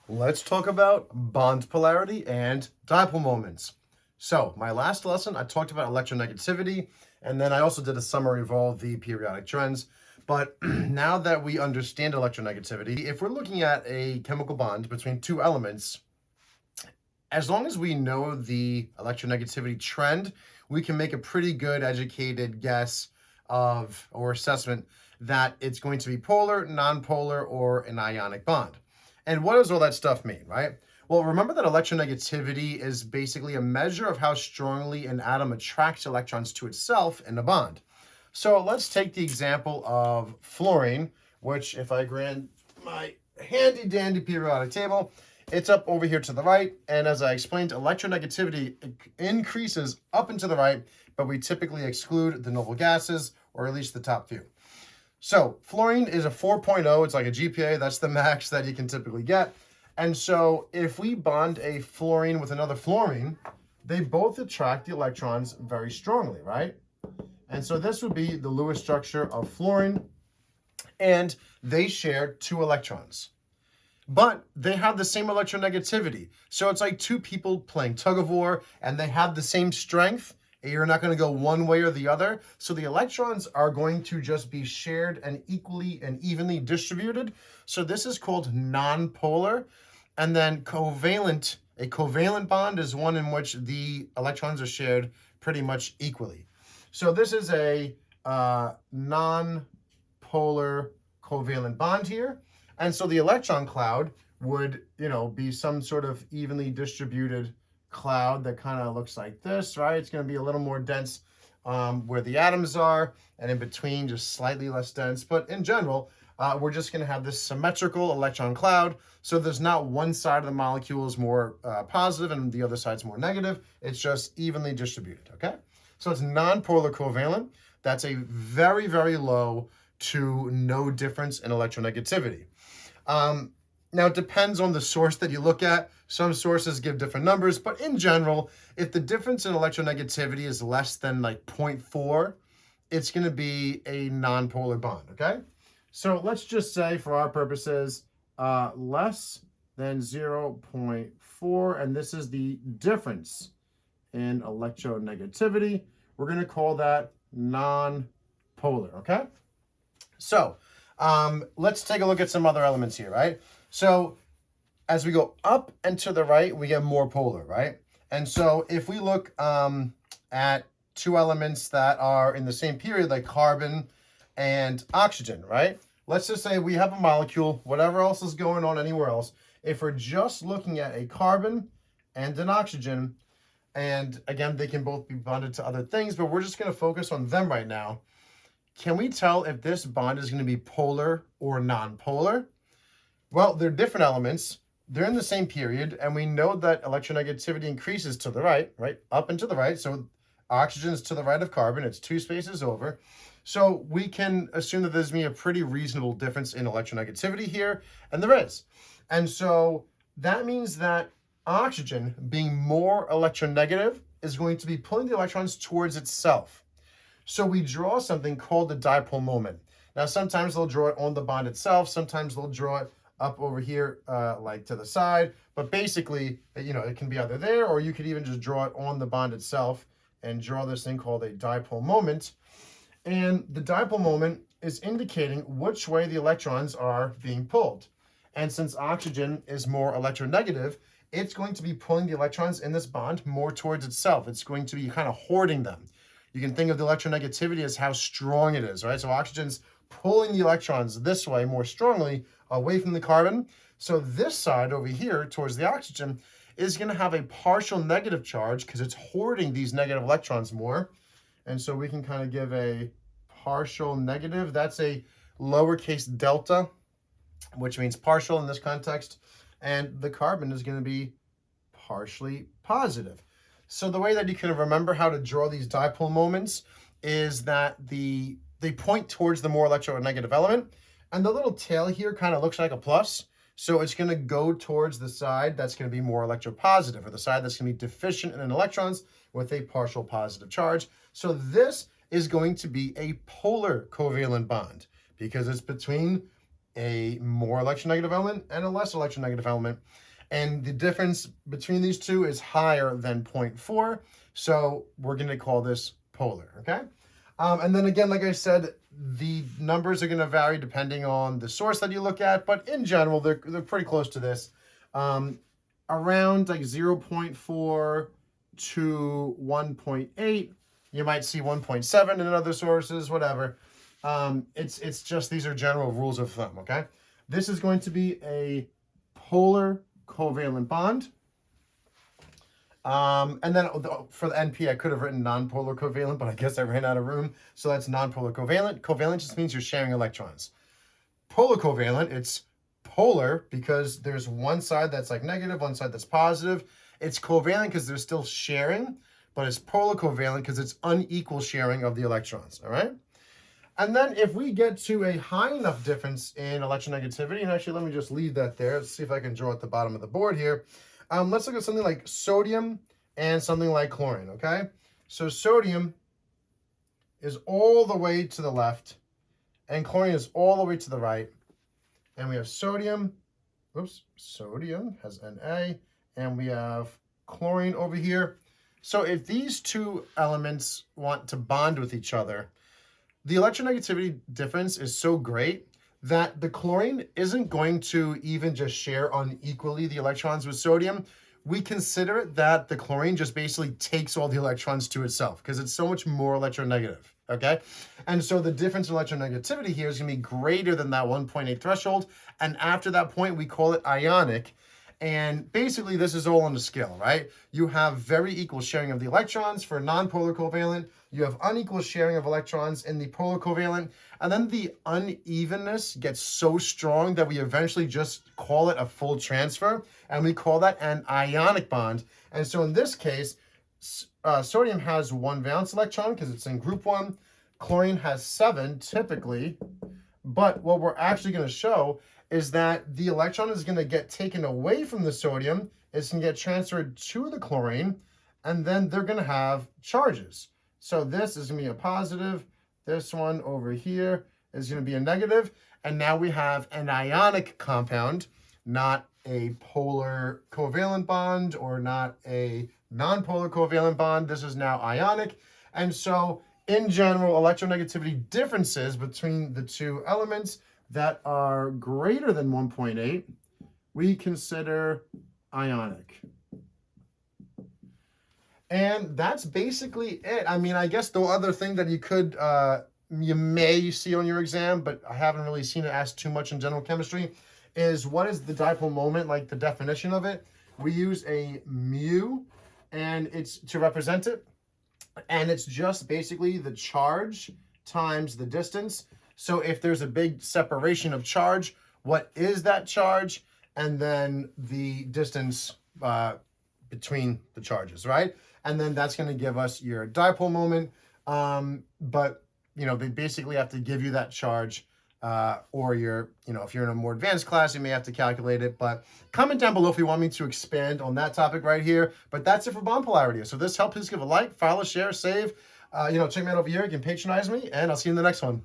Let's talk about bond polarity and dipole moments. So my last lesson, I talked about electronegativity, and then I also did a summary of all the periodic trends. But now that we understand electronegativity, if we're looking at a chemical bond between two elements, as long as we know the electronegativity trend, we can make a pretty good educated guess of or assessment that it's going to be polar, nonpolar, or an ionic bond. And what does all that stuff mean, right? Well, remember that electronegativity is basically a measure of how strongly an atom attracts electrons to itself in a bond. So let's take the example of fluorine, which if I grant my handy dandy periodic table, it's up over here to the right. And as I explained, electronegativity increases up and to the right, but we typically exclude the noble gases, or at least the top few. So fluorine is a 4.0. It's like a GPA. That's the max that you can typically get. And so if we bond a fluorine with another fluorine, they both attract the electrons very strongly, right? And so this would be the Lewis structure of fluorine, and they share 2 electrons. But they have the same electronegativity. So it's like 2 people playing tug of war, and they have the same strength. You're not going to go one way or the other. So the electrons are going to just be shared and equally and evenly distributed. So this is called nonpolar. And then covalent, a covalent bond is one in which the electrons are shared pretty much equally. So this is a non-polar covalent bond here. And so the electron cloud would, be some sort of evenly distributed cloud that kind of looks like this, right? It's going to be a little more dense where the atoms are, and in between just slightly less dense. But in general, we're just going to have this symmetrical electron cloud. So there's not one side of the molecule is more positive and the other side's more negative. It's just evenly distributed, okay? So it's nonpolar covalent. That's a very, very low to no difference in electronegativity. Now, it depends on the source that you look at. Some sources give different numbers, but in general, if the difference in electronegativity is less than like 0.4, it's going to be a nonpolar bond, okay? So let's just say for our purposes, less than 0.4, and this is the difference in electronegativity. We're going to call that nonpolar, okay? So let's take a look at some other elements here, right? So as we go up and to the right, we get more polar, right? And so if we look at 2 elements that are in the same period, like carbon and oxygen, right? Let's just say we have a molecule, whatever else is going on anywhere else. If we're just looking at a carbon and an oxygen, and again, they can both be bonded to other things, but we're just going to focus on them right now. Can we tell if this bond is going to be polar or non-polar? Well, they're different elements. They're in the same period, and we know that electronegativity increases to the right, up and to the right. So oxygen is to the right of carbon. It's 2 spaces over. So we can assume that there's going to be a pretty reasonable difference in electronegativity here, and there is. And so that means that oxygen, being more electronegative, is going to be pulling the electrons towards itself. So we draw something called the dipole moment. Now, sometimes they'll draw it on the bond itself. Sometimes they'll draw it up over here, like to the side. But basically, it can be either there, or you could even just draw it on the bond itself and draw this thing called a dipole moment. And the dipole moment is indicating which way the electrons are being pulled. And since oxygen is more electronegative, it's going to be pulling the electrons in this bond more towards itself. It's going to be kind of hoarding them. You can think of the electronegativity as how strong it is, right? So oxygen's pulling the electrons this way more strongly away from the carbon. So this side over here towards the oxygen is going to have a partial negative charge because it's hoarding these negative electrons more. And so we can kind of give a partial negative. That's a lowercase delta, which means partial in this context. And the carbon is going to be partially positive. So the way that you can remember how to draw these dipole moments is that they point towards the more electronegative element, and the little tail here kind of looks like a plus. So it's going to go towards the side that's going to be more electropositive, or the side that's going to be deficient in electrons with a partial positive charge. So this is going to be a polar covalent bond because it's between a more electronegative element and a less electronegative element. And the difference between these two is higher than 0.4. So we're going to call this polar, okay? And then again, like I said, the numbers are going to vary depending on the source that you look at, but in general, they're pretty close to this. Around like 0.4 to 1.8. You might see 1.7 in other sources, whatever. It's just, these are general rules of thumb, okay? This is going to be a polar covalent bond. And then for the NP, I could have written nonpolar covalent, but I guess I ran out of room. So that's nonpolar covalent. Covalent just means you're sharing electrons. Polar covalent, it's polar because there's one side that's like negative, one side that's positive. It's covalent because they're still sharing, but it's polar covalent because it's unequal sharing of the electrons, all right? And then if we get to a high enough difference in electronegativity, and actually let me just leave that there. Let's see if I can draw at the bottom of the board here. Let's look at something like sodium and something like chlorine, okay? So sodium is all the way to the left, and chlorine is all the way to the right. And we have sodium, sodium has Na, and we have chlorine over here. So if these two elements want to bond with each other, the electronegativity difference is so great that the chlorine isn't going to even just share unequally the electrons with sodium. We consider it that the chlorine just basically takes all the electrons to itself because it's so much more electronegative, okay? And so the difference in electronegativity here is going to be greater than that 1.8 threshold. And after that point, we call it ionic. And basically, this is all on the scale, right? You have very equal sharing of the electrons for nonpolar covalent. You have unequal sharing of electrons in the polar covalent. And then the unevenness gets so strong that we eventually just call it a full transfer. And we call that an ionic bond. And so in this case, sodium has 1 valence electron because it's in group 1. Chlorine has 7 typically. But what we're actually going to show is that the electron is going to get taken away from the sodium, it's going to get transferred to the chlorine, and then they're going to have charges. So this is going to be a positive, this one over here is going to be a negative, and now we have an ionic compound, not a polar covalent bond or not a nonpolar covalent bond. This is now ionic, and so in general, electronegativity differences between the two elements that are greater than 1.8, we consider ionic. And that's basically it. I mean, I guess the other thing that you may see on your exam, but I haven't really seen it asked too much in general chemistry, is what is the dipole moment, like the definition of it. We use a mu, and it's to represent it. And it's just basically the charge times the distance. So if there's a big separation of charge, what is that charge? And then the distance between the charges, right? And then that's going to give us your dipole moment. But, you know, they basically have to give you that charge or if you're in a more advanced class, you may have to calculate it. But comment down below if you want me to expand on that topic right here. But that's it for bond polarity. So if this helped, please give a like, follow, share, save. Check me out over here. You can patronize me, and I'll see you in the next one.